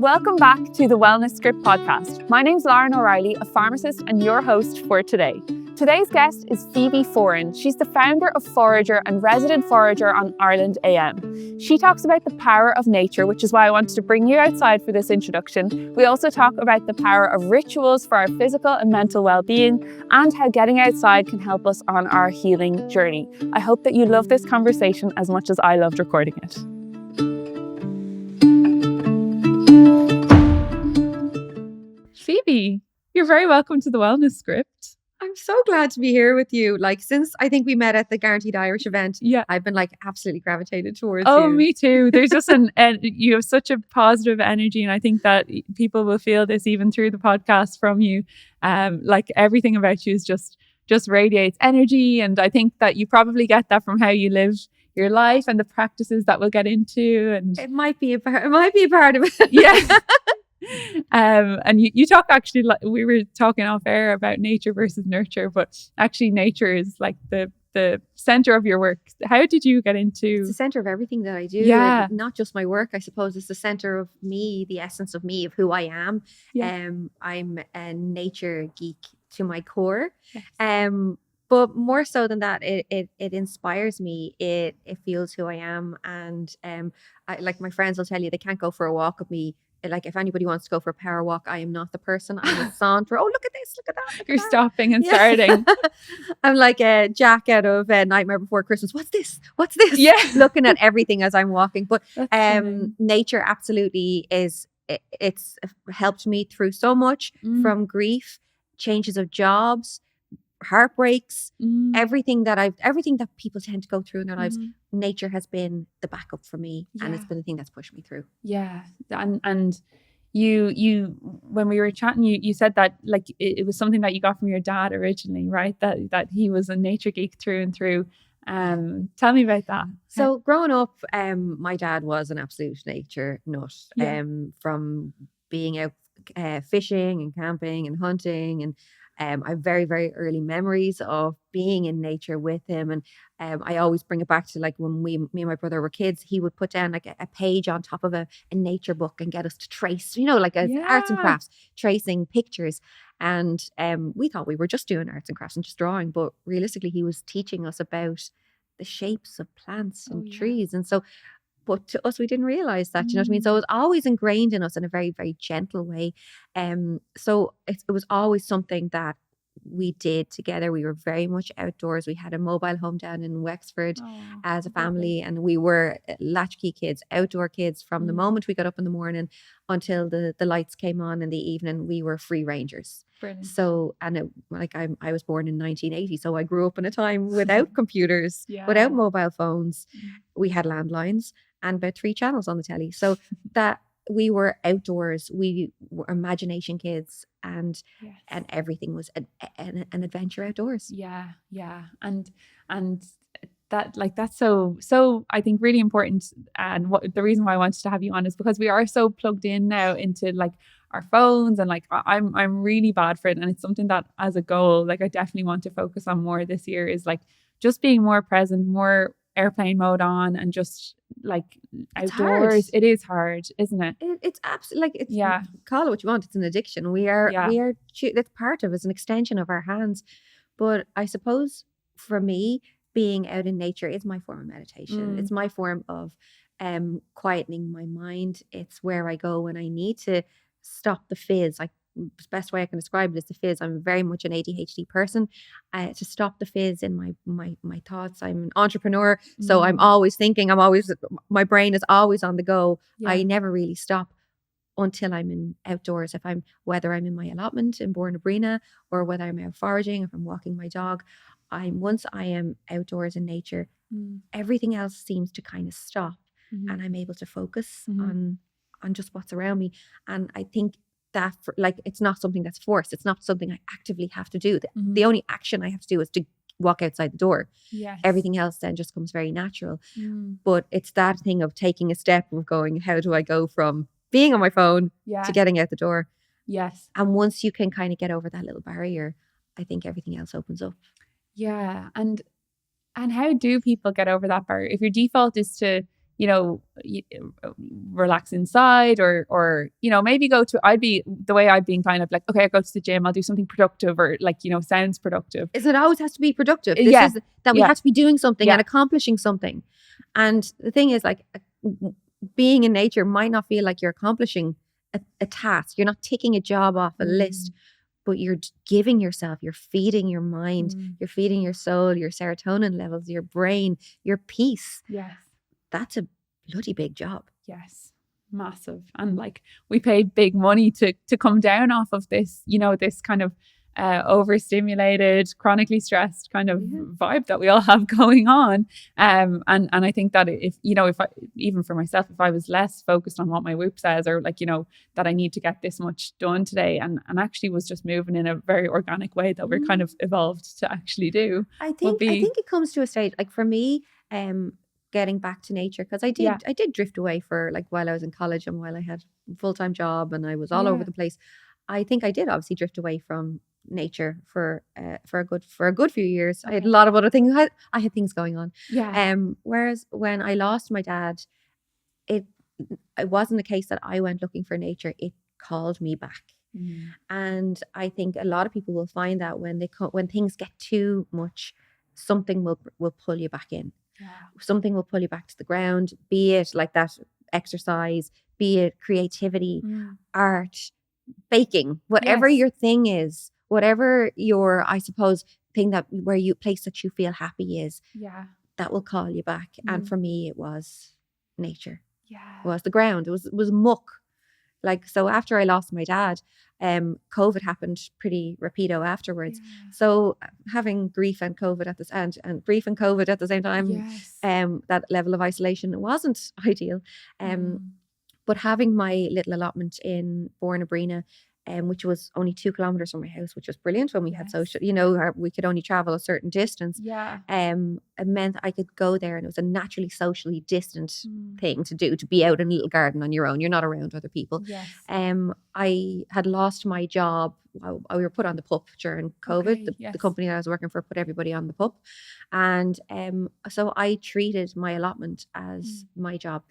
Welcome back to the Wellness Script podcast. My name's Lauren O'Reilly, a pharmacist and your host for today. Today's guest is Feebee Foran. She's the founder of Forager and resident forager on Ireland AM. She talks about the power of nature, which is why I wanted to bring you outside for this introduction. We also talk about the power of rituals for our physical and mental well-being and how getting outside can help us on our healing journey. I hope that you love this conversation as much as I loved recording it. Feebee, you're very welcome to the Wellness Script. I'm so glad to be here with you. Like, since I think we met at the Guaranteed Irish event, I've been like absolutely gravitated towards you. Oh, me too. There's just you have such a positive energy, and I think that people will feel this even through the podcast from you. Like everything about you is just radiates energy, and I think that you probably get that from how you live your life and the practices that we'll get into. And it might be a part of it. Yeah. And you talk, actually, like we were talking off air about nature versus nurture, but actually nature is like the center of your work. How did you get into? It's the center of everything that I do. Yeah. Not just my work, I suppose. It's the center of me, the essence of me, of who I am. Yeah. I'm a nature geek to my core. Yes. But more so than that, it inspires me. It fuels who I am. And like my friends will tell you, they can't go for a walk with me. Like, if anybody wants to go for a power walk, I am not the person. I'm a saunter. Oh, look at this, look at that. You're stopping and starting. I'm like a Jack out of Nightmare Before Christmas. What's this? Yeah. Looking at everything as I'm walking. But nature absolutely it's helped me through so much, from grief, changes of jobs, heartbreaks, everything that people tend to go through in their lives. Nature has been the backup for me, and it's been the thing that's pushed me through. Yeah. And you when we were chatting, you said that like it was something that you got from your dad originally, right? That he was a nature geek through and through. Tell me about that. So growing up, my dad was an absolute nature nut. From being out fishing and camping and hunting, and I have very, very early memories of being in nature with him. And I always bring it back to like when me and my brother were kids, he would put down like a page on top of a nature book and get us to trace, like arts and crafts, tracing pictures. And we thought we were just doing arts and crafts and just drawing. But realistically, he was teaching us about the shapes of plants and trees. And so, but to us, we didn't realize that, you know what I mean? So it was always ingrained in us in a very, very gentle way. So it was always something that we did together. We were very much outdoors. We had a mobile home down in Wexford as a family, and we were latchkey kids, outdoor kids from the moment we got up in the morning until the lights came on in the evening. We were free rangers. Brilliant. So, and I was born in 1980, so I grew up in a time without computers, without mobile phones. We had landlines and about 3 channels on the telly. So that we were outdoors, we were imagination kids, and everything was an adventure outdoors. Yeah. And that, like, that's so I think really important. And what the reason why I wanted to have you on is because we are so plugged in now into like our phones, and like I'm really bad for it, and it's something that as a goal, like I definitely want to focus on more this year, is like just being more present, more airplane mode on, and just like outdoors. It is hard, isn't it? It's absolutely like call it what you want. It's an addiction. We are it's part of, it's an extension of our hands. But I suppose for me, being out in nature is my form of meditation. It's my form of quietening my mind. It's where I go when I need to stop the fizz. Like, the best way I can describe it is the fizz. I'm very much an ADHD person. To stop the fizz in my thoughts. I'm an entrepreneur, so I'm always thinking. My brain is always on the go. I never really stop until I'm in outdoors. Whether I'm in my allotment in Bornabrina, or whether I'm out foraging, if I'm walking my dog, once I am outdoors in nature, everything else seems to kind of stop, and I'm able to focus on just what's around me. And I think that it's not something that's forced. It's not something I actively have to do. The only action I have to do is to walk outside the door. Everything else then just comes very natural. But it's that thing of taking a step of going, how do I go from being on my phone to getting out the door? And once you can kind of get over that little barrier, I think everything else opens up. And how do people get over that barrier? If your default is to relax inside or maybe the way I'd been kind of like, okay, I go to the gym, I'll do something productive or like, sounds productive. Is it always has to be productive? This Yeah. is that we have to be doing something Yeah. and accomplishing something. And the thing is, like, being in nature might not feel like you're accomplishing a task. You're not ticking a job off a list, but you're giving yourself, you're feeding your mind, you're feeding your soul, your serotonin levels, your brain, your peace. Yes. That's a bloody big job. Yes. Massive. And like, we paid big money to come down off of this, this kind of overstimulated, chronically stressed kind of vibe that we all have going on. And I think that if I, even for myself, if I was less focused on what my Whoop says, or like, that I need to get this much done today, and actually was just moving in a very organic way that we're kind of evolved to actually do. I think it comes to a stage, like for me, getting back to nature, because I did drift away for like while I was in college and while I had a full-time job and I was all over the place. I think I did obviously drift away from nature for a good few years. I had a lot of other things. I had things going on. Whereas when I lost my dad, it wasn't a case that I went looking for nature. It called me back. And I think a lot of people will find that when things get too much, something will pull you back in. Something will pull you back to the ground, be it like that exercise, be it creativity, art, baking, whatever your thing is, whatever your, I suppose, thing place that you feel happy is, that will call you back. And for me, it was nature. It was the ground. It was muck. Like, so after I lost my dad, COVID happened pretty rapido afterwards. So having grief and COVID at this and grief and COVID at the same time, that level of isolation wasn't ideal. But having my little allotment in Forager, which was only 2 kilometers from my house, which was brilliant when we had social, we could only travel a certain distance. It meant I could go there, and it was a naturally socially distant thing to do, to be out in a little garden on your own. You're not around other people. I had lost my job. We were put on the PUP during COVID. The company that I was working for put everybody on the PUP. And so I treated my allotment as my job.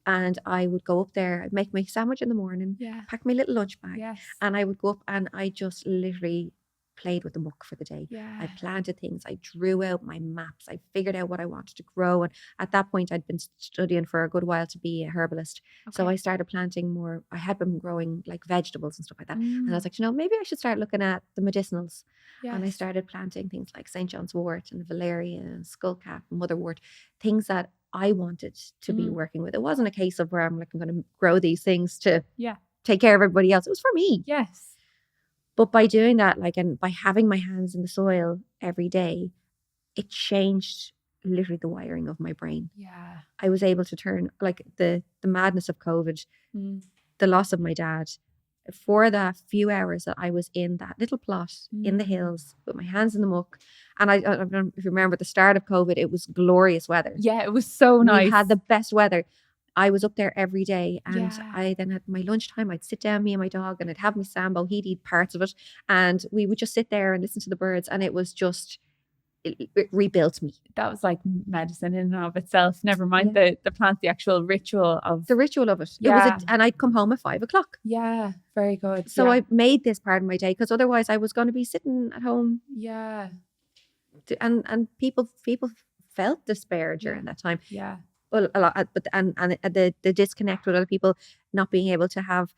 And I would go up there, I'd make my sandwich in the morning, pack my little lunch bag, and I would go up and I just literally played with the muck for the day. I planted things, I drew out my maps, I figured out what I wanted to grow. And at that point, I'd been studying for a good while to be a herbalist. So I started planting more. I had been growing like vegetables and stuff like that. And I was like, maybe I should start looking at the medicinals. And I started planting things like St. John's wort and valerian and skullcap and motherwort, things that I wanted to be working with. It wasn't a case of where I'm like, I'm going to grow these things to take care of everybody else. It was for me. But by doing that, like, and by having my hands in the soil every day, it changed literally the wiring of my brain. I was able to turn, like, the madness of COVID, the loss of my dad, for the few hours that I was in that little plot in the hills with my hands in the muck. And I don't know if you remember the start of COVID, it was glorious weather. It was so nice. We had the best weather. I was up there every day, and I then had my lunchtime. I'd sit down, me and my dog, and I'd have my sambo. He'd eat parts of it, and we would just sit there and listen to the birds. And it was just, it rebuilt me. That was like medicine in and of itself. Never mind the plant, the actual ritual of it. It was and I'd come home at 5 o'clock. Very good. So I made this part of my day, because otherwise I was going to be sitting at home. And people felt despair during that time. Well, a lot, but and the disconnect with other people, not being able to have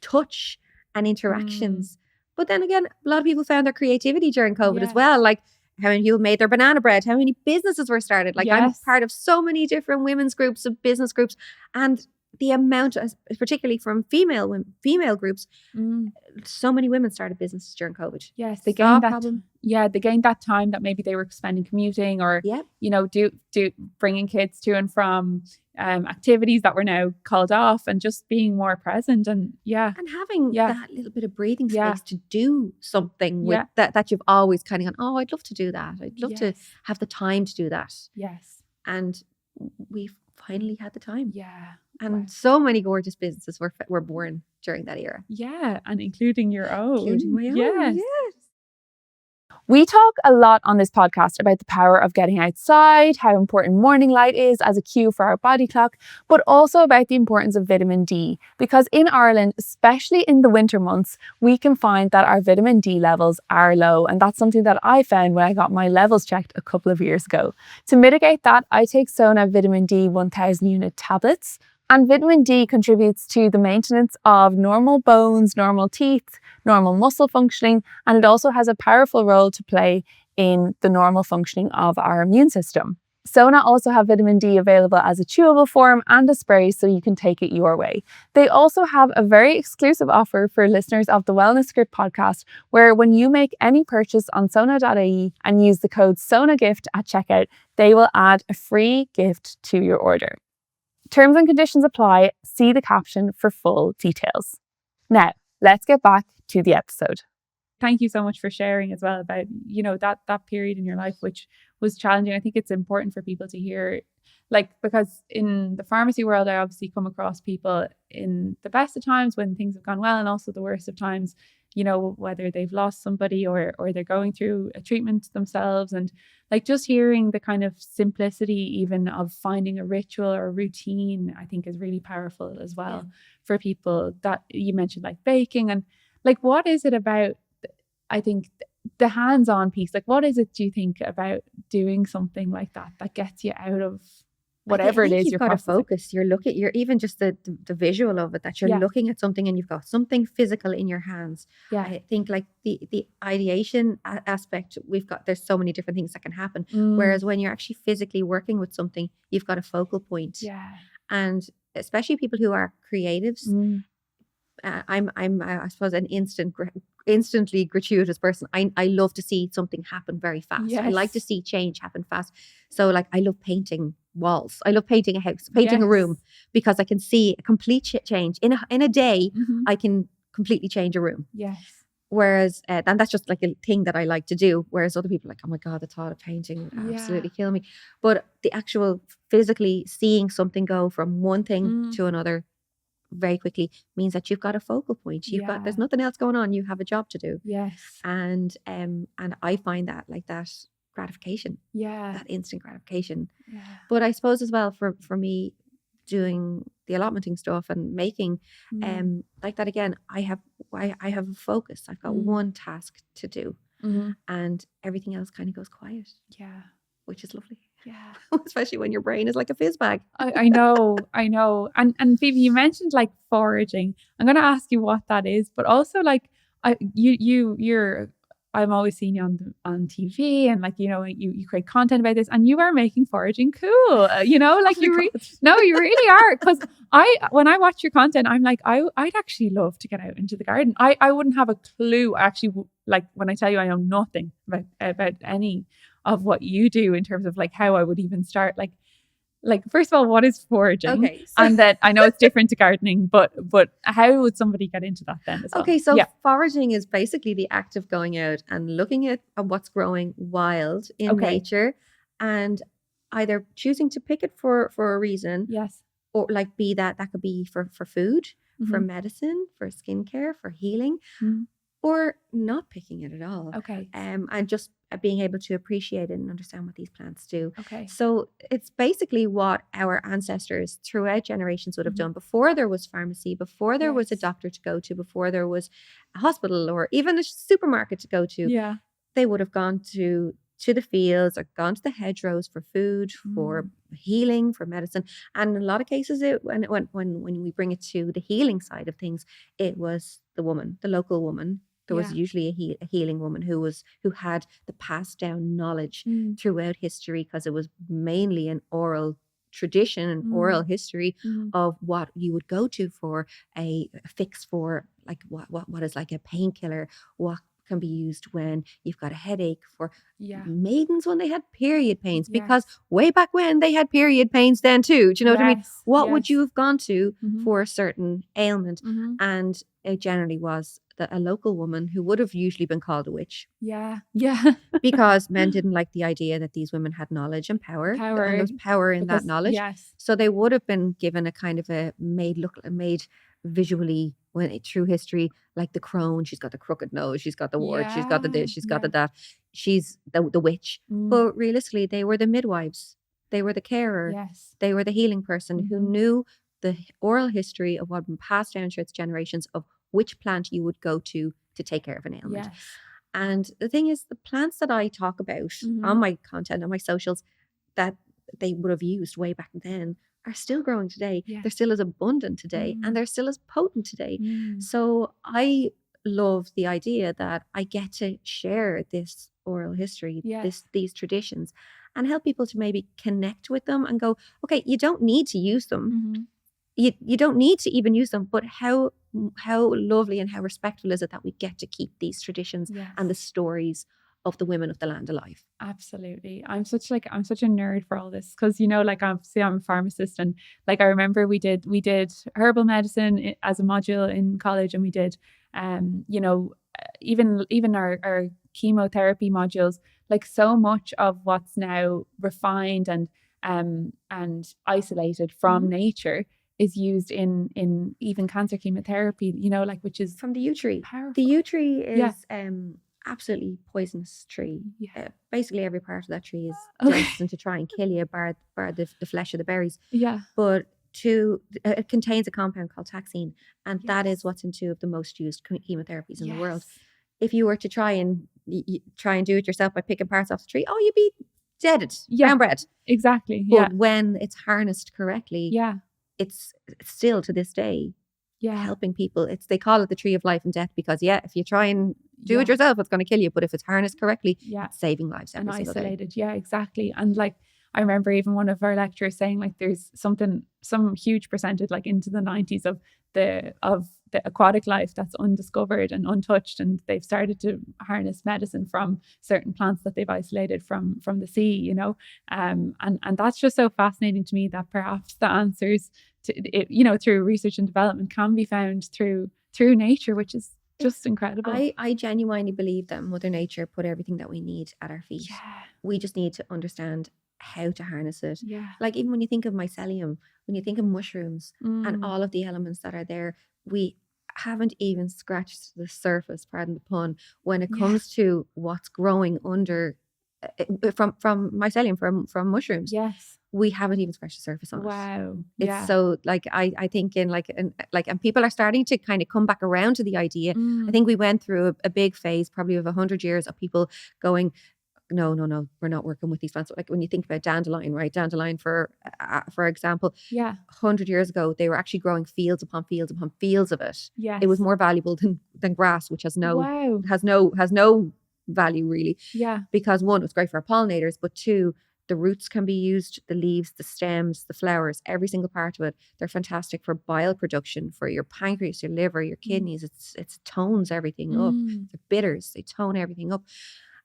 touch and interactions. But then again, a lot of people found their creativity during COVID as well. Like, how many people made their banana bread? How many businesses were started? Like, I'm part of so many different women's groups, of business groups, and the amount, particularly from female groups, so many women started businesses during COVID. They gained that. They gained that time that maybe they were spending commuting, or do bringing kids to and from activities that were now called off, and just being more present and having that little bit of breathing space to do something with that you've always kind of gone, I'd love to do that. I'd love to have the time to do that. And we finally had the time. And so many gorgeous businesses were born during that era. And including your own. Including my own. We talk a lot on this podcast about the power of getting outside, how important morning light is as a cue for our body clock, but also about the importance of vitamin D, because in Ireland, especially in the winter months, we can find that our vitamin D levels are low, and that's something that I found when I got my levels checked a couple of years ago. To mitigate that, I take Sona Vitamin D 1000 unit tablets. And vitamin D contributes to the maintenance of normal bones, normal teeth, normal muscle functioning, and it also has a powerful role to play in the normal functioning of our immune system. Sona also have vitamin D available as a chewable form and a spray, so you can take it your way. They also have a very exclusive offer for listeners of the Wellness Script podcast, where when you make any purchase on sona.ie and use the code SONAGIFT at checkout, they will add a free gift to your order. Terms and conditions apply. See the caption for full details. Now, let's get back to the episode. Thank you so much for sharing as well about, that period in your life, which was challenging. I think it's important for people to hear, because in the pharmacy world, I obviously come across people in the best of times when things have gone well, and also the worst of times, whether they've lost somebody or they're going through a treatment themselves. And just hearing the kind of simplicity even of finding a ritual or a routine, I think is really powerful as well for people. That you mentioned, like baking, and what is it about, I think, the hands-on piece? What is it, do you think, about doing something like that gets you out of whatever it is you've got to focus? You're even just the visual of it, that you're looking at something and you've got something physical in your hands. I think the ideation aspect, there's so many different things that can happen. Whereas when you're actually physically working with something, you've got a focal point. And especially people who are creatives, I'm I suppose an instantly gratuitous person. I love to see something happen very fast. I like to see change happen fast. So I love painting walls. I love painting a house, painting a room, because I can see a complete change in a day. I can completely change a room. Whereas, and that's just a thing that I like to do. Whereas other people are oh my God, the thought of painting would absolutely kill me. But the actual physically seeing something go from one thing to another very quickly means that you've got a focal point. There's nothing else going on. You have a job to do. And I find that that gratification, that instant gratification. But I suppose as well for me, doing the allotmenting stuff and making that again, I have a focus. I've got one task to do, and everything else kind of goes quiet, which is lovely. Especially when your brain is like a fizz bag. I know. And Feebee, you mentioned foraging. I'm going to ask you what that is, but also I'm always seeing you on TV, and you create content about this, and you are making foraging cool. You really are. Because when I watch your content, I'm I'd actually love to get out into the garden. I wouldn't have a clue. Actually, when I tell you I know nothing about any of what you do in terms of how I would even start. First of all, what is foraging? Okay, and then I know it's different to gardening, but how would somebody get into that then as well? Okay, so foraging is basically the act of going out and looking at what's growing wild in nature, and either choosing to pick it for a reason, or be that could be for food, for medicine, for skincare, for healing, or not picking it at all. And just being able to appreciate it and understand what these plants do. So it's basically what our ancestors throughout generations would have done before there was pharmacy, before there was a doctor to go to, before there was a hospital or even a supermarket to go to. They would have gone to the fields or gone to the hedgerows for food, for healing, for medicine. And in a lot of cases, when we bring it to the healing side of things, it was the woman, the local woman. There was usually a healing woman who had the passed down knowledge throughout history, because it was mainly an oral tradition and oral history of what you would go to for a fix for what is a painkiller, what can be used when you've got a headache, for maidens when they had period pains, because way back when they had period pains then too. Do you know what I mean? What would you have gone to for a certain ailment? And it generally was a local woman who would have usually been called a witch. Because men didn't like the idea that these women had knowledge and power. And there was power in that knowledge. So they would have been given a kind of made visually through history, like the crone, she's got the crooked nose, she's got the wart, she's got the this, she's got the that, she's the witch. But realistically, they were the midwives, they were the carer, they were the healing person who knew the oral history of what had been passed down through its generations of which plant you would go to take care of an ailment. And the thing is, the plants that I talk about on my content, on my socials, that they would have used way back then are still growing today. They're still as abundant today and they're still as potent today. So I love the idea that I get to share this oral history, these traditions, and help people to maybe connect with them and go, okay, you don't need to use them. You don't need to even use them, but how lovely and how respectful is it that we get to keep these traditions and the stories of the women of the land alive. Absolutely. I'm such a nerd for all this because, you know, like obviously I'm a pharmacist, and like I remember we did herbal medicine as a module in college, and we did you know, even our chemotherapy modules, like so much of what's now refined and isolated from nature is used in even cancer chemotherapy, you know, like, which is from the yew tree. Powerful. The yew tree is absolutely poisonous tree. Basically every part of that tree is destined to try and kill you, bar the flesh of the berries. But it contains a compound called taxine, and that is what's in 2 of the most used chemotherapies in the world. If you were to try and do it yourself by picking parts off the tree, you'd be deaded, brown bread. Exactly. But when it's harnessed correctly, it's still to this day helping people. They call it the tree of life and death because if you try and do it yourself, it's going to kill you. But if it's harnessed correctly, it's saving lives every single isolated. day. Exactly. And like I remember even one of our lecturers saying like there's some huge percentage like into the 90s of the aquatic life that's undiscovered and untouched, and they've started to harness medicine from certain plants that they've isolated from the sea, you know, and that's just so fascinating to me that perhaps the answers to it, you know, through research and development can be found through nature, which is just incredible. I genuinely believe that Mother Nature put everything that we need at our feet. We just need to understand how to harness it. Like even when you think of mycelium, when you think of mushrooms and all of the elements that are there, we haven't even scratched the surface, pardon the pun, when it comes to what's growing under from mycelium, from mushrooms. We haven't even scratched the surface on it. It's so like I think and people are starting to kind of come back around to the idea. I think we went through a big phase probably of 100 years of people going, no, we're not working with these plants. Like when you think about dandelion, right? Dandelion, for example, 100 years ago, they were actually growing fields upon fields upon fields of it. It was more valuable than grass, which has no value really. Because 1, it's great for our pollinators, but 2, the roots can be used, the leaves, the stems, the flowers, every single part of it. They're fantastic for bile production, for your pancreas, your liver, your kidneys. It tones everything up. The bitters, they tone everything up.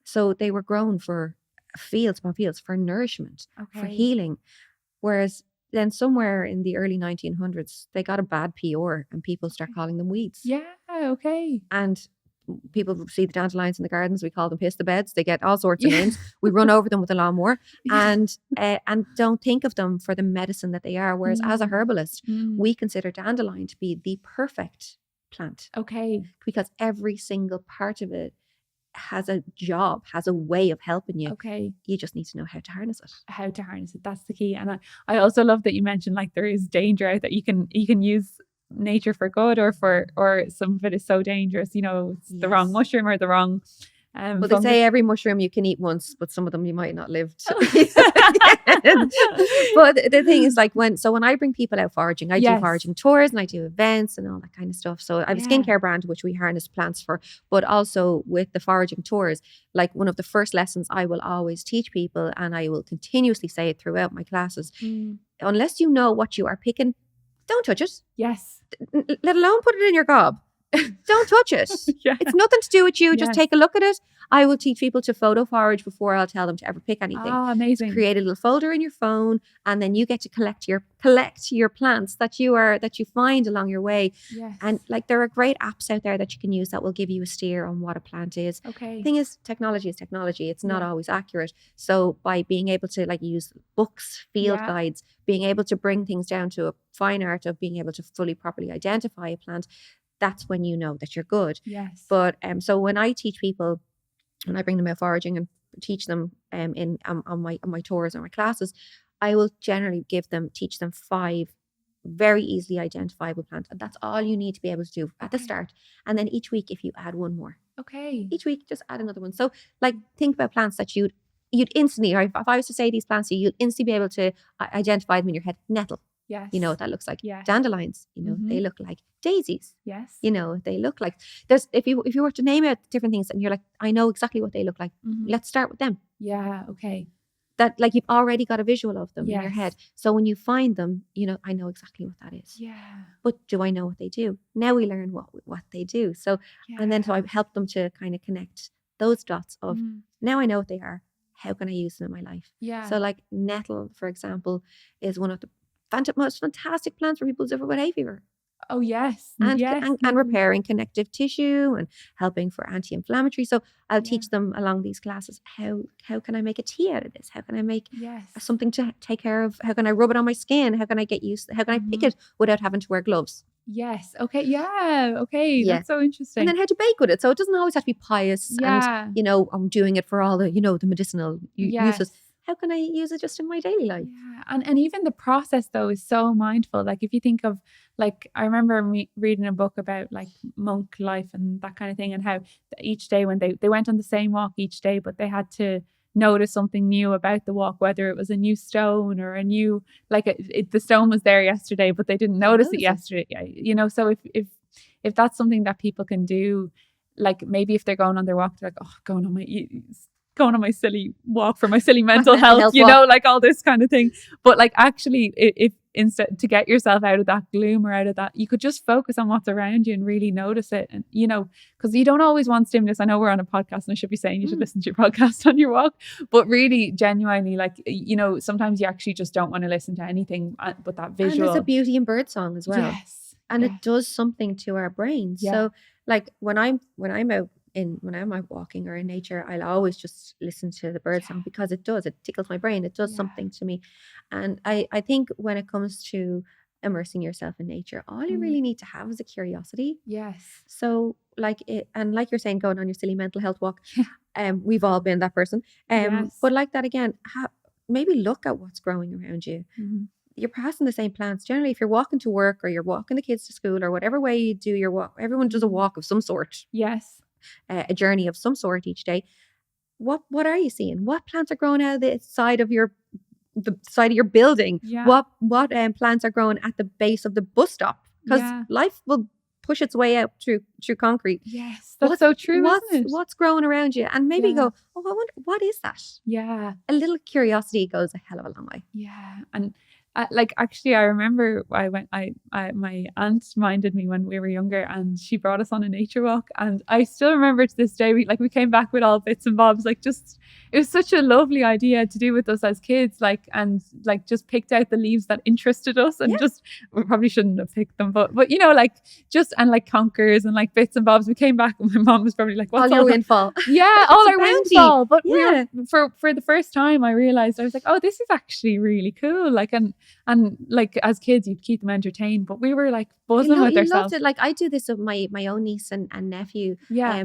So they were grown for fields upon fields, for nourishment, for healing. Whereas then somewhere in the early 1900s, they got a bad PR and people start calling them weeds. And people see the dandelions in the gardens, we call them piss the beds. They get all sorts of names. We run over them with a lawnmower and don't think of them for the medicine that they are. Whereas as a herbalist, we consider dandelion to be the perfect plant. Because every single part of it has a job, has a way of helping you. You just need to know how to harness it. That's the key. And I also love that you mentioned like there is danger out that you can use nature for good or some of it is so dangerous, you know, it's the wrong mushroom or the wrong well, they say every mushroom you can eat once, but some of them you might not live to. But the thing is, like when I bring people out foraging, I do foraging tours and I do events and all that kind of stuff. So I have a skincare brand which we harness plants for, but also with the foraging tours, like one of the first lessons I will always teach people, and I will continuously say it throughout my classes, unless you know what you are picking, don't touch it. Let alone put it in your gob. Don't touch it. It's nothing to do with you. Just take a look at it. I will teach people to photo forage before I'll tell them to ever pick anything. Amazing. So create a little folder in your phone, and then you get to collect your plants that you find along your way. And like there are great apps out there that you can use that will give you a steer on what a plant is. The thing is, technology is technology. It's not always accurate. So by being able to like use books, field guides, being able to bring things down to a fine art of being able to fully properly identify a plant, that's when you know that you're good. Yes. But so when I teach people, when I bring them out foraging and teach them on my tours or my classes, I will generally teach them 5 very easily identifiable plants, and that's all you need to be able to do at the start. And then each week, if you add one more, each week just add another one. So like think about plants that you'd instantly, or if I was to say these plants to you, you'd instantly be able to identify them in your head. Nettle. Yes. You know what that looks like. Yes. Dandelions, you know, they look like daisies. Yes. You know, they look like, there's, if you were to name out different things and you're like, I know exactly what they look like. Let's start with them. Yeah. Okay. That like you've already got a visual of them in your head. So when you find them, you know, I know exactly what that is. Yeah. But do I know what they do? Now we learn what they do. So, and then so I help them to kind of connect those dots of, now I know what they are. How can I use them in my life? Yeah. So like nettle, for example, is one of the most fantastic plants for people who suffer with hay fever. Oh, yes. And repairing connective tissue and helping for anti-inflammatory. So I'll teach them along these classes, how can I make a tea out of this? How can I make something to take care of? How can I rub it on my skin? How can I how can I pick it without having to wear gloves? Yes. Okay. Yeah. Okay. That's so interesting. And then how to bake with it. So it doesn't always have to be pious and, you know, I'm doing it for all the, you know, the medicinal uses. How can I use it just in my daily life? Yeah. And even the process though is so mindful. Like if you think of, like, I remember me reading a book about like monk life and that kind of thing, and how each day when they went on the same walk each day, but they had to notice something new about the walk, whether it was a new stone or a new, like the stone was there yesterday, but they didn't notice it yesterday. You know, so if that's something that people can do, like maybe if they're going on their walk, they're like, oh, going on my silly walk for my silly mental health, you know, like all this kind of thing. But like actually, if instead to get yourself out of that gloom or out of that, you could just focus on what's around you and really notice it. And, you know, because you don't always want stimulus. I know we're on a podcast and I should be saying you should listen to your podcast on your walk, but really genuinely, like, you know, sometimes you actually just don't want to listen to anything but that visual. And there's a beauty in birdsong as well. Yes. And it does something to our brains. Yeah. So like when I'm out walking or in nature, I'll always just listen to the birdsong because it tickles my brain. It does something to me. And I think when it comes to immersing yourself in nature, all you really need to have is a curiosity. Yes. So like you're saying, going on your silly mental health walk, we've all been that person. But like that again, maybe look at what's growing around you. You're passing the same plants. Generally, if you're walking to work or you're walking the kids to school or whatever way you do your walk, everyone does a walk of some sort. Yes. A journey of some sort each day. What are you seeing? What plants are growing out of the side of your building? What plants are growing at the base of the bus stop? Because life will push its way out through concrete. Yes, that's so true, isn't it? What's growing around you? And maybe go, oh, I wonder, what is that? Yeah. A little curiosity goes a hell of a long way. Yeah. And like actually I remember my aunt minded me when we were younger, and she brought us on a nature walk, and I still remember to this day we came back with all bits and bobs, like just it was such a lovely idea to do with us as kids, like, and like just picked out the leaves that interested us, and just, we probably shouldn't have picked them, but you know, like just, and like conkers and like bits and bobs. We came back and my mom was probably like, what's all your windfall? Yeah, all our windfall. But for the first time I realized, I was like, oh, this is actually really cool. Like, and like as kids you'd keep them entertained, but we were like buzzing with ourselves. Loved it. Like I do this with my own niece and nephew. Yeah.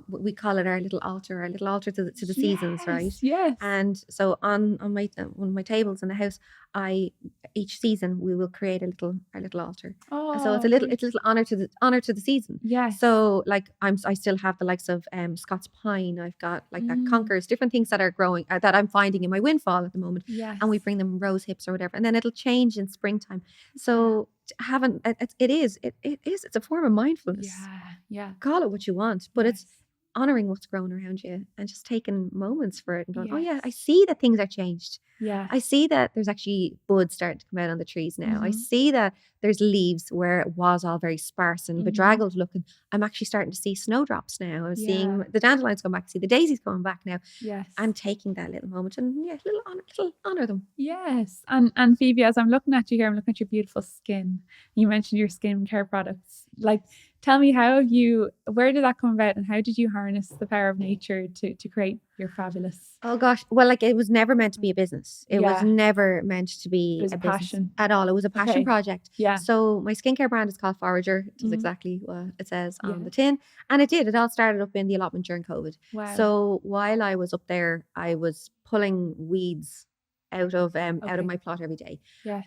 We call it our little altar to the seasons, right? Yes. And so on my one of my tables in the house, each season we will create our little altar. Oh, so it's a little honor to the season. Yeah. So like I still have the likes of Scots pine. I've got like that conkers, different things that are growing that I'm finding in my windfall at the moment. Yes. And we bring them rose hips or whatever, and then it'll change in springtime. So it's a form of mindfulness. Yeah. Call it what you want, but it's honoring what's growing around you and just taking moments for it and going, oh yeah, I see that things are changed. Yeah. I see that there's actually buds starting to come out on the trees now. I see that there's leaves where it was all very sparse and bedraggled looking. I'm actually starting to see snowdrops now. I'm seeing the dandelions come back, see the daisies coming back now. Yes. I'm taking that little moment and little honor them. Yes. And Phoebe, as I'm looking at you here, I'm looking at your beautiful skin. You mentioned your skincare products. Like, Tell me, where did that come about, and how did you harness the power of nature to create your fabulous? Oh gosh. Well, like it was never meant to be a business. It was never meant to be a passion at all. It was a passion project. Yeah. So my skincare brand is called Forager. It does exactly what it says on the tin. And it did. It all started up in the allotment during COVID. Wow. So while I was up there, I was pulling weeds out of my plot every day. Yes.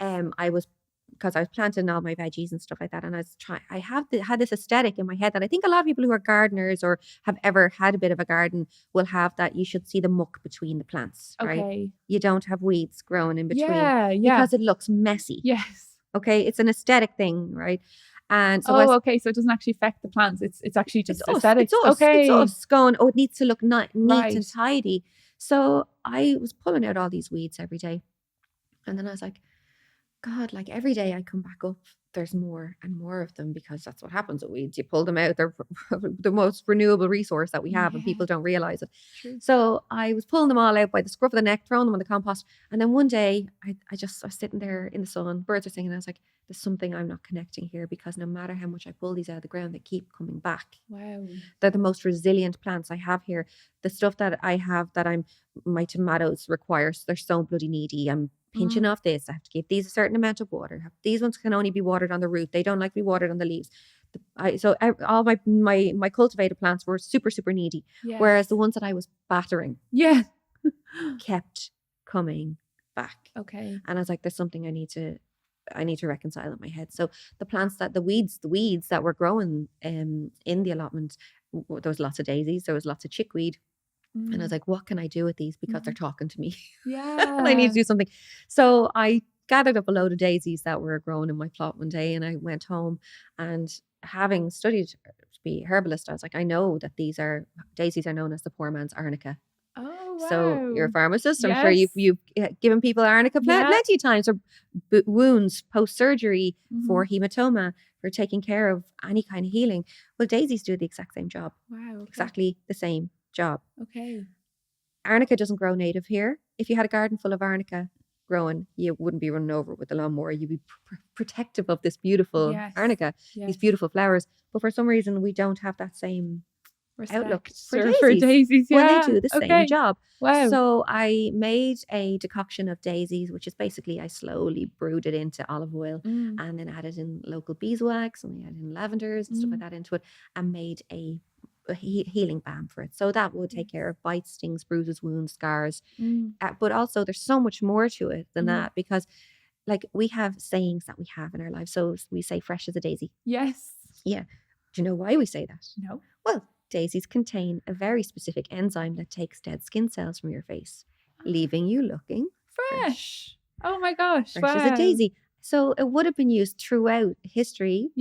Because I was planting all my veggies and stuff like that. And I had this aesthetic in my head that I think a lot of people who are gardeners or have ever had a bit of a garden will have, that you should see the muck between the plants, right? You don't have weeds growing in between because it looks messy. Yes. Okay. It's an aesthetic thing, right? And so so it doesn't actually affect the plants. It's actually just aesthetics. It's us going, it needs to look neat and tidy. So I was pulling out all these weeds every day. And then I was like, God, like every day I come back up, there's more and more of them, because that's what happens with weeds. You pull them out. They're the most renewable resource that we have, and people don't realize it. True. So I was pulling them all out by the scruff of the neck, throwing them in the compost. And then one day I was sitting there in the sun, birds are singing. And I was like, there's something I'm not connecting here, because no matter how much I pull these out of the ground, they keep coming back. Wow. They're the most resilient plants I have here. The stuff that I have my tomatoes require, so they're so bloody needy. I'm pinching off this. I have to give these a certain amount of water. These ones can only be watered on the root. They don't like to be watered on the leaves. All my cultivated plants were super, super needy. Yes. Whereas the ones that I was battering kept coming back. Okay. And I was like, there's something I need to reconcile in my head. So the weeds that were growing in the allotment, there was lots of daisies, there was lots of chickweed. And I was like, what can I do with these? Because they're talking to me. Yeah. And I need to do something. So I gathered up a load of daisies that were growing in my plot one day, and I went home, and having studied to be a herbalist, I was like, I know that daisies are known as the poor man's arnica. Oh, wow. So you're a pharmacist. I'm sure you've given people arnica plenty of times, or wounds post-surgery, for hematoma, for taking care of any kind of healing. Well, daisies do the exact same job. Wow. Okay. Exactly the same job. Okay. Arnica doesn't grow native here. If you had a garden full of arnica growing, you wouldn't be running over with the lawnmower. You'd be protective of this beautiful arnica, these beautiful flowers. But for some reason, we don't have that same outlook for daisies. When they do the same job. Wow. So I made a decoction of daisies, which is basically, I slowly brewed it into olive oil, and then added in local beeswax, and we added in lavenders and stuff like that into it, and made a healing balm for it. So that would take care of bites, stings, bruises, wounds, scars. But also there's so much more to it than that, because like we have sayings that we have in our lives. So we say fresh as a daisy. Yes. Yeah. Do you know why we say that? No. Well, daisies contain a very specific enzyme that takes dead skin cells from your face, leaving you looking fresh. Oh my gosh. Fresh as a daisy. So it would have been used throughout history,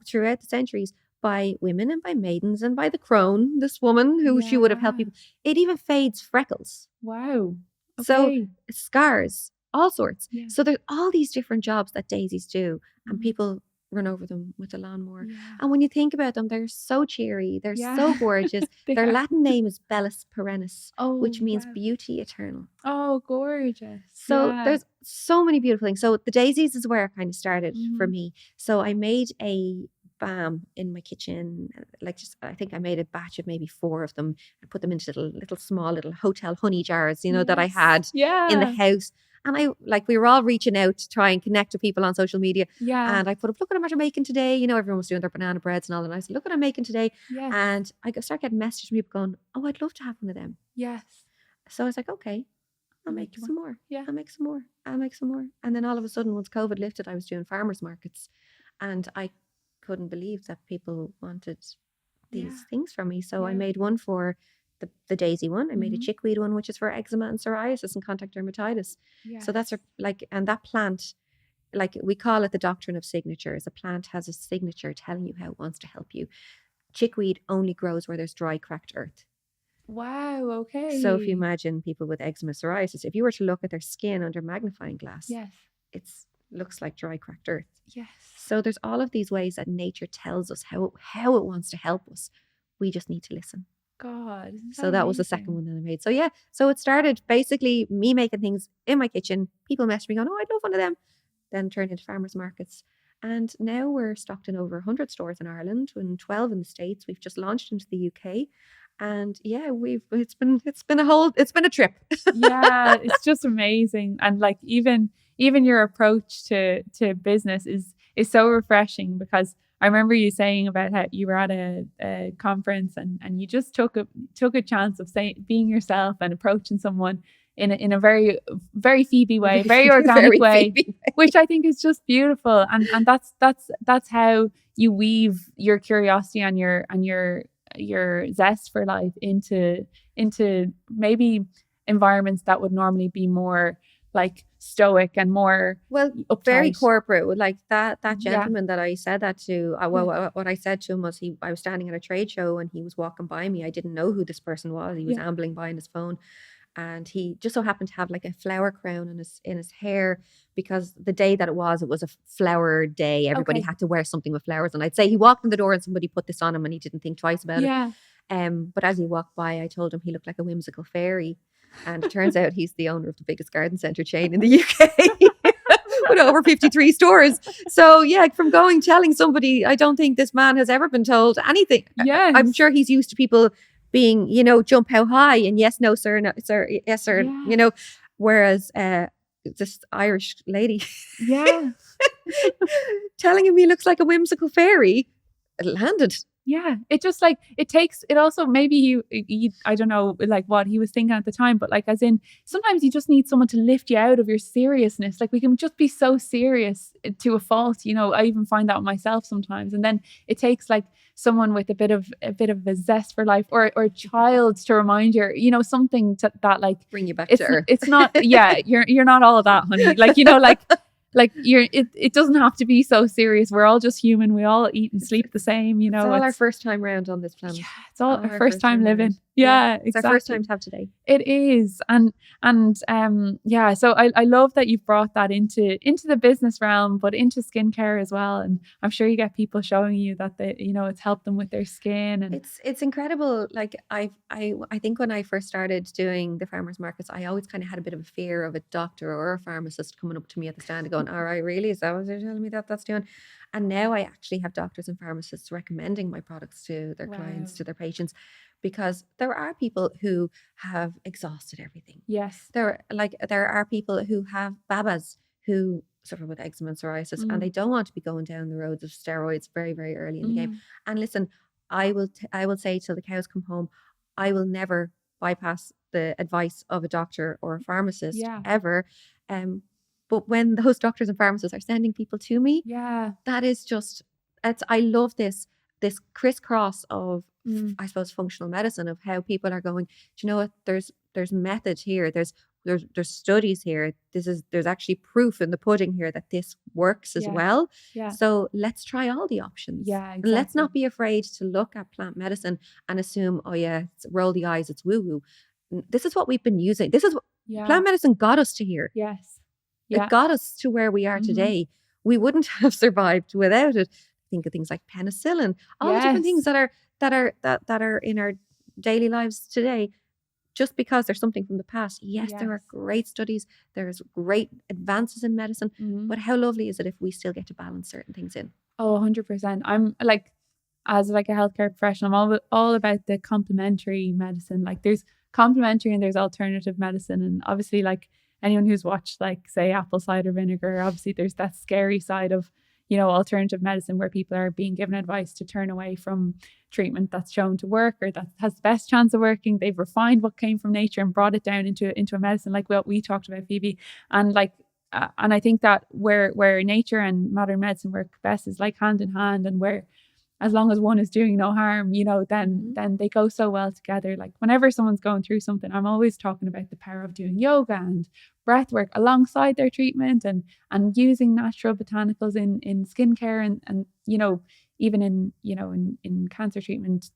throughout the centuries, by women and by maidens and by the crone, this woman who she would have helped people. It even fades freckles. Wow. Okay. So scars, all sorts. Yeah. So there's all these different jobs that daisies do, and people run over them with a lawnmower. Yeah. And when you think about them, they're so cheery. They're so gorgeous. Their Latin name is Bellis perennis, which means beauty eternal. Oh, gorgeous. So there's so many beautiful things. So the daisies is where it kind of started for me. So I made a balm in my kitchen. I think I made a batch of maybe 4 of them. I put them into little small hotel honey jars, that I had in the house. And we were all reaching out to try and connect to people on social media. Yeah. And I put up, look what I'm making today. Everyone was doing their banana breads and all that. And I said, look what I'm making today. Yes. And I start getting messages from people going, oh, I'd love to have one of them. Yes. So I was like, okay, I'll make some more. Yeah. I'll make some more. And then all of a sudden, once COVID lifted, I was doing farmers markets, and I couldn't believe that people wanted these things from me. So I made one for the daisy one. I made a chickweed one, which is for eczema and psoriasis and contact dermatitis. Yes. So that's and that plant, we call it the doctrine of signatures. A plant has a signature telling you how it wants to help you. Chickweed only grows where there's dry, cracked earth. Wow. Okay. So if you imagine people with eczema, psoriasis, if you were to look at their skin under magnifying glass, it looks like dry, cracked earth. Yes. So there's all of these ways that nature tells us how it wants to help us. We just need to listen. God. So that was the second one that I made. So so it started basically me making things in my kitchen. People messaged me going, oh, I'd love one of them. Then turned into farmers markets. And now we're stocked in over 100 stores in Ireland and 12 in the States. We've just launched into the UK. And yeah, it's been a trip. Yeah, it's just amazing. And like even your approach to business is so refreshing, because I remember you saying about how you were at a conference and you just took a chance of being yourself and approaching someone in a very, very Feebee way, very organic way, which I think is just beautiful. And that's how you weave your curiosity and your zest for life into maybe environments that would normally be more like stoic and more uptight. Very corporate. Like that gentleman that I said that to, what I said to him was I was standing at a trade show and he was walking by me. I didn't know who this person was. He was ambling by on his phone, and he just so happened to have like a flower crown in his hair, because the day that it was a flower day. Everybody had to wear something with flowers. And I'd say he walked in the door and somebody put this on him and he didn't think twice about it. But as he walked by, I told him he looked like a whimsical fairy. And it turns out he's the owner of the biggest garden centre chain in the UK with over 53 stores. So yeah, from telling somebody, I don't think this man has ever been told anything. Yes. I'm sure he's used to people being, jump how high and yes, no, sir, no, sir, yes, sir, whereas this Irish lady telling him he looks like a whimsical fairy, it landed. Yeah, it just like it also, maybe he I don't know like what he was thinking at the time, but like as in sometimes you just need someone to lift you out of your seriousness. Like we can just be so serious to a fault, I even find that with myself sometimes, and then it takes like someone with a bit of a zest for life, or a child to remind you, something that like bring you back to earth. It's not you're not all that, honey. Like it doesn't have to be so serious. We're all just human. We all eat and sleep the same, It's all our first time round on this planet. Yeah, it's all our first time living. Yeah, exactly. It's our first time to have today. It is. And so I love that you've brought that into the business realm, but into skincare as well. And I'm sure you get people showing you that it's helped them with their skin. And it's incredible. Like I think when I first started doing the farmers markets, I always kind of had a bit of a fear of a doctor or a pharmacist coming up to me at the stand and going, all right, really? Is that what they're telling me that's doing? And now I actually have doctors and pharmacists recommending my products to their clients, to their patients, because there are people who have exhausted everything. Yes. There are people who have babas who suffer with eczema and psoriasis, and they don't want to be going down the roads of steroids very, very early in the game. And listen, I will say till the cows come home, I will never bypass the advice of a doctor or a pharmacist ever. But when those doctors and pharmacists are sending people to me, that is just, I love this crisscross of, I suppose, functional medicine, of how people are going, do you know what, there's method here, there's studies here, there's actually proof in the pudding here that this works as well. So let's try all the options. Exactly. And let's not be afraid to look at plant medicine and assume, oh yeah, roll the eyes, it's woo woo. This is what we've been using. This is what plant medicine got us to here. It got us to where we are today. We wouldn't have survived without it. Think of things like penicillin, all the different things that are in our daily lives today. Just because there's something from the past, there are great studies, there's great advances in medicine, but how lovely is it if we still get to balance certain things in? Oh, 100%. I'm like, as like a healthcare professional, I'm all about the complementary medicine. Like there's complementary and there's alternative medicine, and obviously like anyone who's watched like say apple cider vinegar, obviously there's that scary side of alternative medicine where people are being given advice to turn away from treatment that's shown to work or that has the best chance of working. They've refined what came from nature and brought it down into a medicine, like what we talked about, Feebee. And like and I think that where nature and modern medicine work best is like hand in hand, and where as long as one is doing no harm, then they go so well together. Like whenever someone's going through something, I'm always talking about the power of doing yoga and breath work alongside their treatment, and using natural botanicals in skincare and even in cancer treatment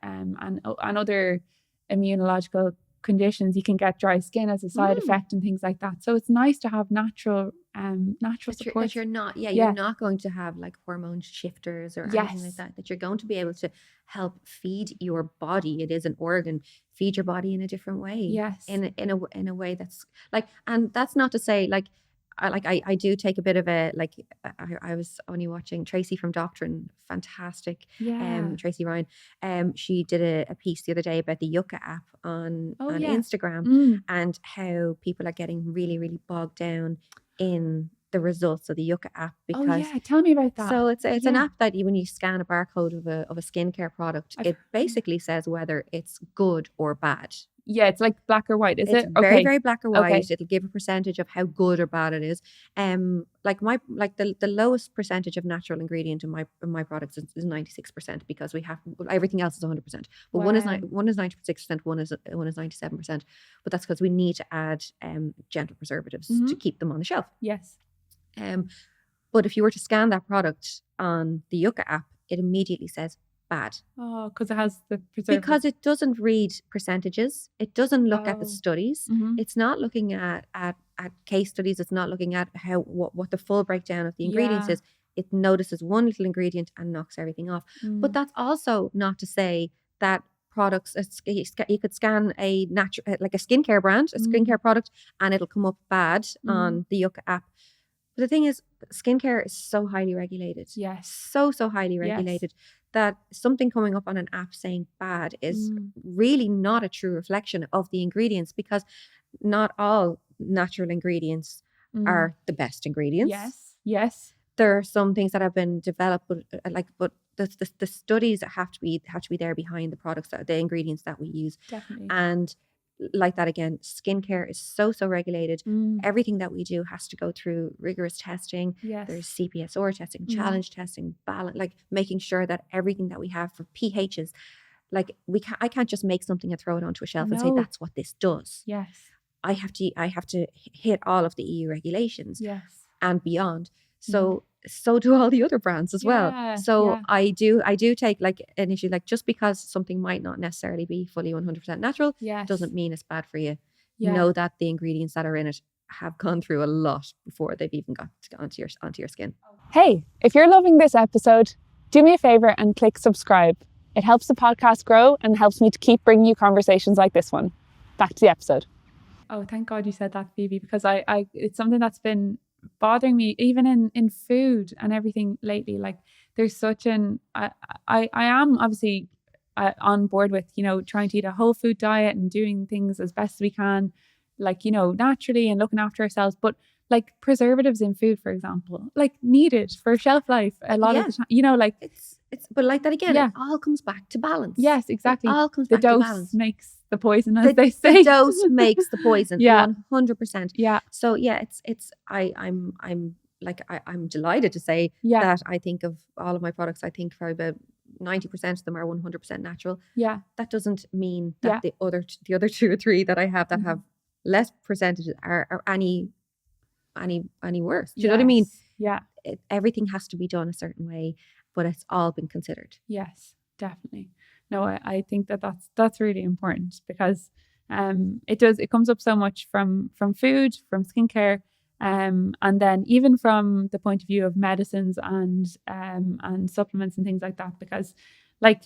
and other immunological conditions. You can get dry skin as a side effect and things like that. So it's nice to have natural support. That you're not going to have like hormone shifters or anything like that. That you're going to be able to help feed your body. It is an organ. Feed your body in a different way. Yes. In a way that's like, and that's not to say like, I do take a bit of a, like, I was only watching Tracy from Doctrine, fantastic. Tracy Ryan. She did a piece the other day about the Yucca app on Instagram and how people are getting really, really bogged down in the results of the Yucca app. Because tell me about that. So it's an app that when you scan a barcode of a skincare product, it basically says whether it's good or bad. Yeah, it's like black or white, is it? It's very, very black or white. It'll give a percentage of how good or bad it is. Like the lowest percentage of natural ingredient in my products is 96%, because we have everything else is 100%. But one is 96%, one is 97%. But that's because we need to add gentle preservatives to keep them on the shelf. Yes. But if you were to scan that product on the Yucca app, it immediately says bad. Oh, because it has the preservatives. Because it doesn't read percentages. It doesn't look at the studies. It's not looking at case studies. It's not looking at what the full breakdown of the ingredients is. It notices one little ingredient and knocks everything off. But that's also not to say that products, you could scan a like a skincare brand, a skincare product, and it'll come up bad on the Yucca app. But the thing is, skincare is so highly regulated. Yes. So highly regulated that something coming up on an app saying bad is really not a true reflection of the ingredients, because not all natural ingredients are the best ingredients. Yes. There are some things that have been developed, but the studies that have to be there behind the products, the ingredients that we use. Definitely. And like that again, skincare is so regulated. Everything that we do has to go through rigorous testing. There's CPSR testing, challenge testing, balance, like making sure that everything that we have for pHs, like I can't just make something and throw it onto a shelf and say that's what this does. Yes. I have to hit all of the EU regulations and beyond. So do all the other brands as well. So I do take like an issue, like just because something might not necessarily be fully 100% natural doesn't mean it's bad for you. Know that the ingredients that are in it have gone through a lot before they've even got onto your skin. Hey, if you're loving this episode, do me a favor and click subscribe. It helps the podcast grow and helps me to keep bringing you conversations like this one. Back to the episode. Oh, thank God you said that, Feebee, because I it's something that's been bothering me even in food and everything lately. Like there's such an I am obviously on board with, you know, trying to eat a whole food diet and doing things as best we can, like, you know, naturally and looking after ourselves. But like preservatives in food, for example, like needed for shelf life a lot of the time, you know, like it's but like that again, it all comes back to balance. Yes, exactly. It all comes back to balance. The dose makes the poison, as they say. The dose makes the poison. 100%. Yeah. So I'm delighted to say that I think of all of my products, I think for about 90% of them are 100% natural. Yeah. That doesn't mean that the other 2 or 3 that I have that have less percentages are any worse. Do you know what I mean? Yeah. Everything has to be done a certain way, but it's all been considered. Yes, definitely. No, I think that's really important, because it comes up so much from food, from skincare, and then even from the point of view of medicines and supplements and things like that. Because like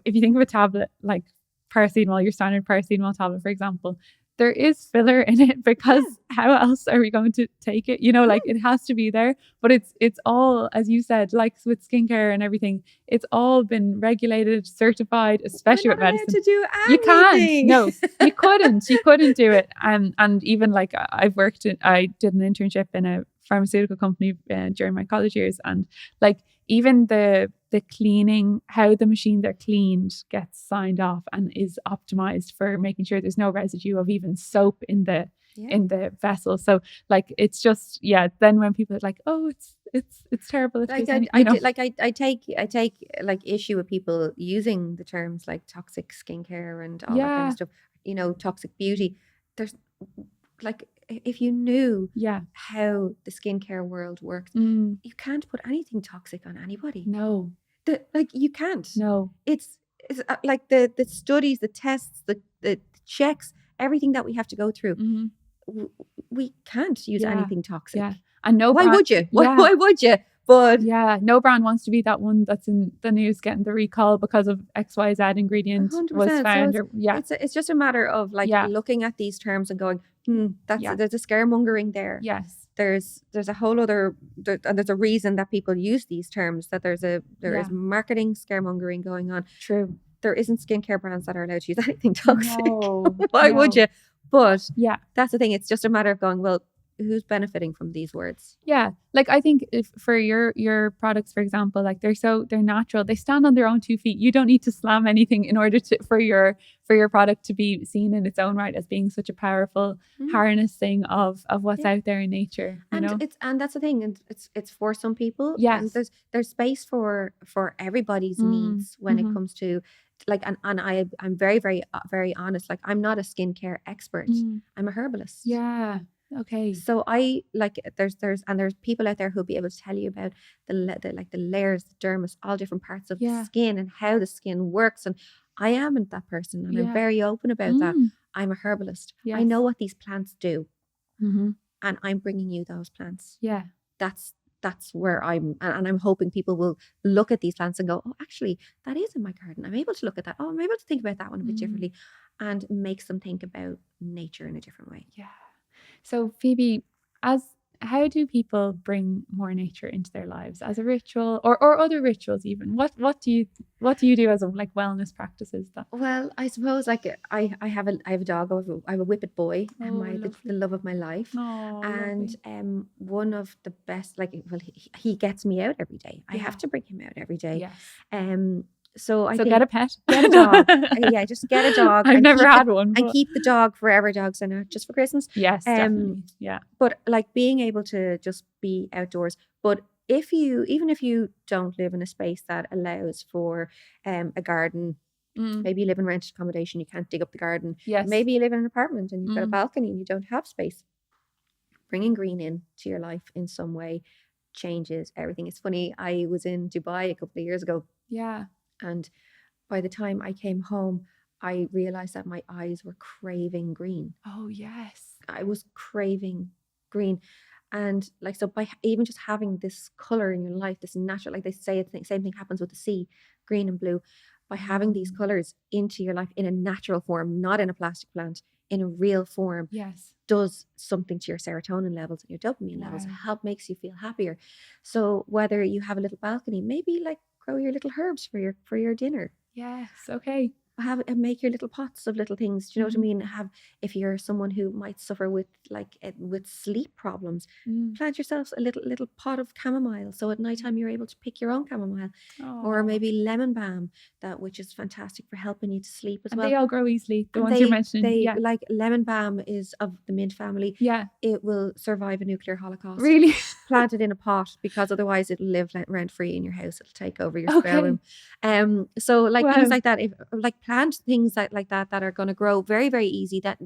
if you think of a tablet like paracetamol, your standard paracetamol tablet, for example, there is filler in it, because how else are we going to take it? You know, like it has to be there. But it's all, as you said, like with skincare and everything, it's all been regulated, certified, especially with medicine. To do anything. You can't. No, you couldn't. You couldn't do it. And even like I did an internship in a pharmaceutical company during my college years, and like even the cleaning, how the machines are cleaned gets signed off and is optimized for making sure there's no residue of even soap in the vessel. So like it's just then when people are like, oh, it's terrible. I take like issue with people using the terms like toxic skincare and all that kind of stuff, you know, toxic beauty. There's like, if you knew how the skincare world works, you can't put anything toxic on anybody. No. You can't. No. It's like the studies, the tests, the checks, everything that we have to go through. We can't use anything toxic. Yeah. And why would you? Why would you? But no brand wants to be that one that's in the news getting the recall because of XYZ ingredient was found. So it's just a matter of like looking at these terms and going, There's a scaremongering there. Yes. There's a whole other, and there's a reason that people use these terms, that there is marketing scaremongering going on. True. There isn't skincare brands that are allowed to use anything toxic. No, Why would you? But yeah, that's the thing. It's just a matter of going, well, who's benefiting from these words? Yeah. Like, I think if for your products, for example, like they're natural. They stand on their own 2 feet. You don't need to slam anything in order for your product to be seen in its own right as being such a powerful harnessing of what's out there in nature. You know? And that's the thing. And it's for some people. Yes. And there's space for everybody's needs when it comes to, like, and I'm very, very, very honest. Like, I'm not a skincare expert. I'm a herbalist. Yeah. Okay. So I like there's people out there who'll be able to tell you about the layers, the dermis, all different parts of the skin and how the skin works. And I amn't that person, and I'm very open about that. I'm a herbalist. Yes. I know what these plants do, and I'm bringing you those plants. Yeah, that's where I'm hoping people will look at these plants and go, oh, actually, that is in my garden. I'm able to look at that. Oh, I'm able to think about that one a bit differently, and makes them think about nature in a different way. Yeah. So Feebee, how do people bring more nature into their lives as a ritual or other rituals even? What do you do as a like wellness practices? Well, I suppose like I have a dog. I have a whippet boy, and the love of my life. Oh, and one of the best, like, well, he gets me out every day. I have to bring him out every day. Yes. So I think get a pet, get a dog. Yeah, just get a dog. I've never had one. And keep the dog forever. Dogs are not just for Christmas. Yes, definitely. Yeah. But like being able to just be outdoors. But even if you don't live in a space that allows for a garden, maybe you live in rented accommodation, you can't dig up the garden. Yes. Maybe you live in an apartment and you've got a balcony and you don't have space. Bringing green into your life in some way changes everything. It's funny. I was in Dubai a couple of years ago. Yeah. And by the time I came home, I realized that my eyes were craving green. Oh, yes. I was craving green. And like, so by even just having this color in your life, this natural, like they say, the same thing happens with the sea, green and blue. By having these colors into your life in a natural form, not in a plastic plant, in a real form, yes, does something to your serotonin levels and your dopamine levels. Makes you feel happier. So whether you have a little balcony, maybe like grow your little herbs for your dinner. Yes. Okay. Make your little pots of little things. Do you know what I mean? If you're someone who might suffer with sleep problems, plant yourself a little pot of chamomile. So at nighttime you're able to pick your own chamomile, or maybe lemon balm, which is fantastic for helping you to sleep as well. They all grow easily. The ones you're mentioning. Like lemon balm is of the mint family. Yeah, it will survive a nuclear holocaust. Really? Plant it in a pot, because otherwise it'll live rent free in your house. It'll take over your spare room. So like things like that. If like plant things like that are going to grow very, very easy, that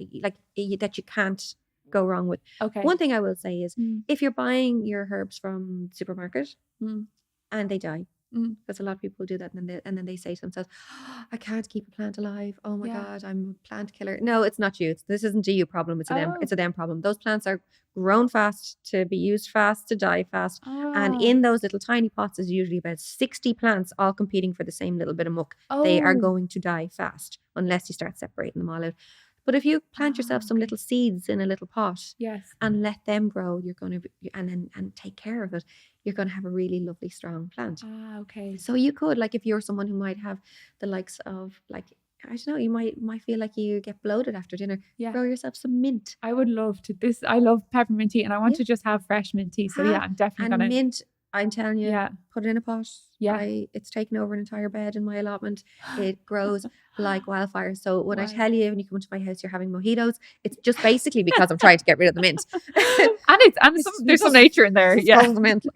you can't go wrong with. Okay. One thing I will say is if you're buying your herbs from the supermarket and they die, because a lot of people do that, and then they say to themselves, oh, I can't keep a plant alive. Oh my God, I'm a plant killer. No, it's not you. This isn't a you problem. It's a them problem. Those plants are grown fast to be used fast, to die fast. And in those little tiny pots is usually about 60 plants all competing for the same little bit of muck. They are going to die fast unless you start separating them all out. But if you plant yourself some little seeds in a little pot, and let them grow, you're going to and take care of it, you're going to have a really lovely strong plant. Okay. So you could, like, if you're someone who might have the likes of, like, I don't know, you might feel like you get bloated after dinner. Grow yourself some mint. I would love to. I love peppermint tea, and I want to just have fresh mint tea. So I'm definitely gonna. Mint, I'm telling you, put it in a pot. It's taken over an entire bed in my allotment. It grows like wildfire. So when I tell you, when you come into my house, you're having mojitos, it's just basically because I'm trying to get rid of the mint. There's some nature in there. The mint,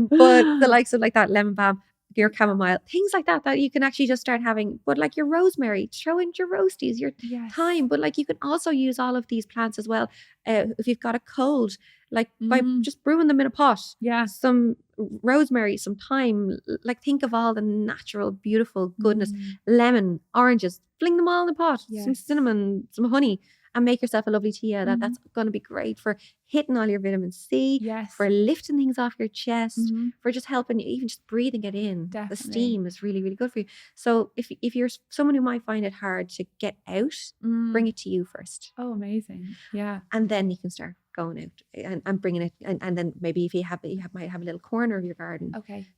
but the likes of like that lemon balm, your chamomile, things like that you can actually just start having. But like your rosemary, throw into your roasties, your thyme. But like you can also use all of these plants as well. If you've got a cold, like by just brewing them in a pot. Some rosemary, some thyme. Like think of all the natural, beautiful goodness. Lemon, oranges, fling them all in the pot. Some cinnamon, some honey. and make yourself a lovely tea. That's going to be great for hitting all your vitamin C, for lifting things off your chest, for just helping you, even just breathing it in. Definitely. The steam is really, really good for you. So if you're someone who might find it hard to get out, bring it to you first. Oh, amazing. Yeah. And then you can start going out and bringing it. And then maybe if you might have a little corner of your garden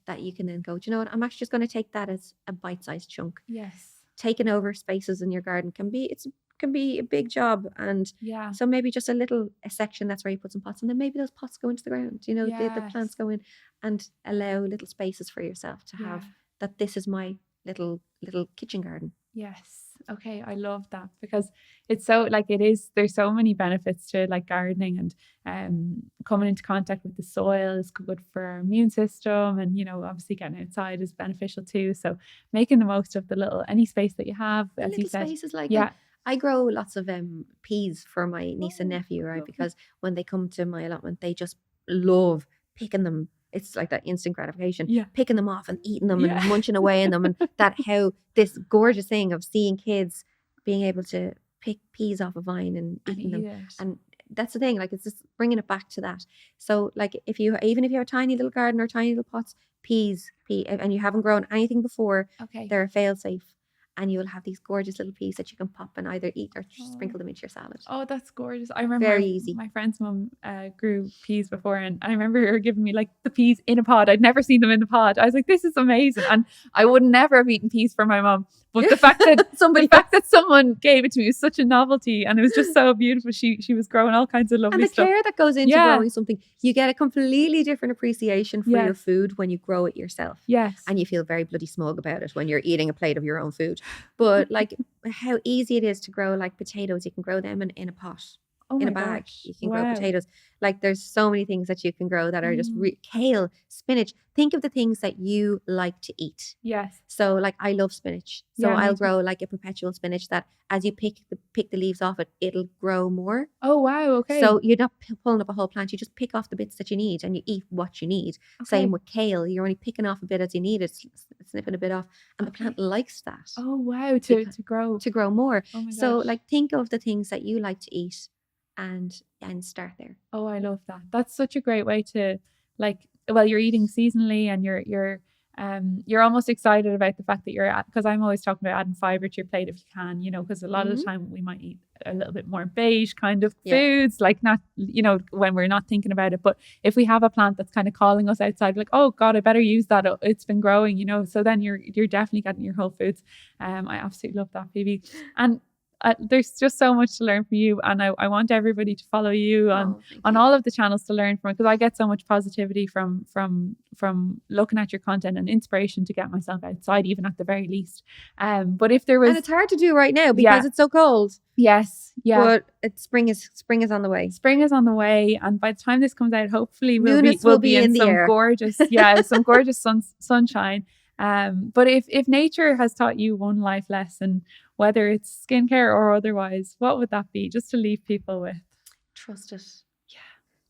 that you can then go, do you know what? I'm actually just going to take that as a bite-sized chunk. Yes. Taking over spaces in your garden can be a big job. And so maybe just a section, that's where you put some pots, and then maybe those pots go into the ground, you know, the plants go in, and allow little spaces for yourself to have that. This is my little kitchen garden. Yes. Okay. I love that, because it's so like there's so many benefits to like gardening, and coming into contact with the soil is good for our immune system, and, you know, obviously getting outside is beneficial too. So making the most of any space that you have, as you said. Spaces like I grow lots of peas for my niece and nephew, right? Lovely. Because when they come to my allotment, they just love picking them. It's like that instant gratification, picking them off and eating them and munching away in them. And how this gorgeous thing of seeing kids being able to pick peas off a vine and eating them. And that's the thing, like, it's just bringing it back to that. So like even if you have a tiny little garden or tiny little pots, peas, and you haven't grown anything before, they're a fail safe. And you will have these gorgeous little peas that you can pop and either eat or sprinkle them into your salad. Oh, that's gorgeous. I remember very easy. My friend's mum grew peas before, and I remember her giving me like the peas in a pod. I'd never seen them in the pod. I was like, this is amazing. And I would never have eaten peas for my mum. But the fact that someone gave it to me was such a novelty, and it was just so beautiful. She was growing all kinds of lovely stuff. And the care that goes into growing something, you get a completely different appreciation for your food when you grow it yourself. Yes. And you feel very bloody smug about it when you're eating a plate of your own food. But like how easy it is to grow like potatoes. You can grow them in a pot. In a bag. Gosh. You can grow potatoes. Like there's so many things that you can grow that are just kale, spinach. Think of the things that you like to eat. Yes. So like I love spinach. So I'll grow like a perpetual spinach that as you pick the leaves off it, it'll grow more. Oh wow, okay. So you're not pulling up a whole plant. You just pick off the bits that you need and you eat what you need. Okay. Same with kale. You're only picking off a bit as you need it, snipping a bit off. And the plant likes that. Oh wow, to grow more. Oh my so gosh. Like think of the things that you like to eat and start there. Oh, I love that. That's such a great way to you're eating seasonally, and you're almost excited about the fact that because I'm always talking about adding fiber to your plate if you can, you know, because a lot of the time we might eat a little bit more beige kind of foods, like not, you know, when we're not thinking about it. But if we have a plant that's kind of calling us outside, like, oh God, I better use that. It's been growing, you know, so then you're definitely getting your whole foods. I absolutely love that, Feebee. And there's just so much to learn from you, and I want everybody to follow you on all of the channels to learn from it, because I get so much positivity from looking at your content and inspiration to get myself outside, even at the very least. But if there was, and it's hard to do right now because it's so cold. Yes, yeah. But spring is on the way. Spring is on the way, and by the time this comes out, hopefully we'll be in some air. Gorgeous, some gorgeous sunshine. But if nature has taught you one life lesson, whether it's skincare or otherwise, what would that be? Just to leave people with. Trust it. Yeah.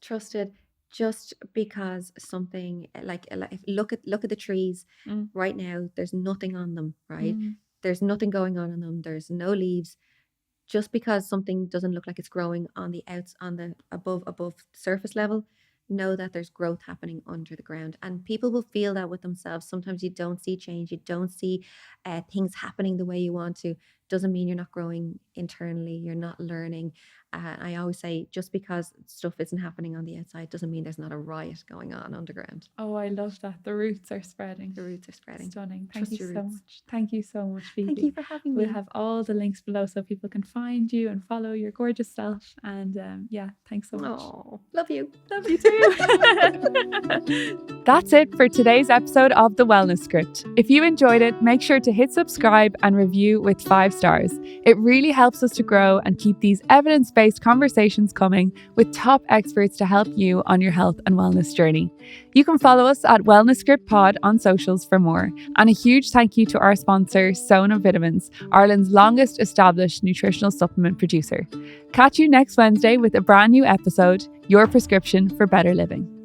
Trust it. Just because something like look at the trees right now, there's nothing on them, right? There's nothing going on in them. There's no leaves. Just because something doesn't look like it's growing on the above surface level, know that there's growth happening under the ground, and people will feel that with themselves. Sometimes you don't see change, you don't see things happening the way you want to. Doesn't mean you're not growing internally, you're not learning. I always say, just because stuff isn't happening on the outside doesn't mean there's not a riot going on underground. Oh, I love that. The roots are spreading. Stunning. Thank you so much. Thank you so much, Feebee. Thank you for having me. We'll have all the links below so people can find you and follow your gorgeous self. And thanks so much. Oh, love you. Love you too. That's it for today's episode of The Wellness Script. If you enjoyed it, make sure to hit subscribe and review with 5 stars. It really helps us to grow and keep these evidence-based conversations coming with top experts to help you on your health and wellness journey. You can follow us at Wellness Script Pod on socials for more. And a huge thank you to our sponsor, Sona Vitamins, Ireland's longest established nutritional supplement producer. Catch you next Wednesday with a brand new episode, Your Prescription for Better Living.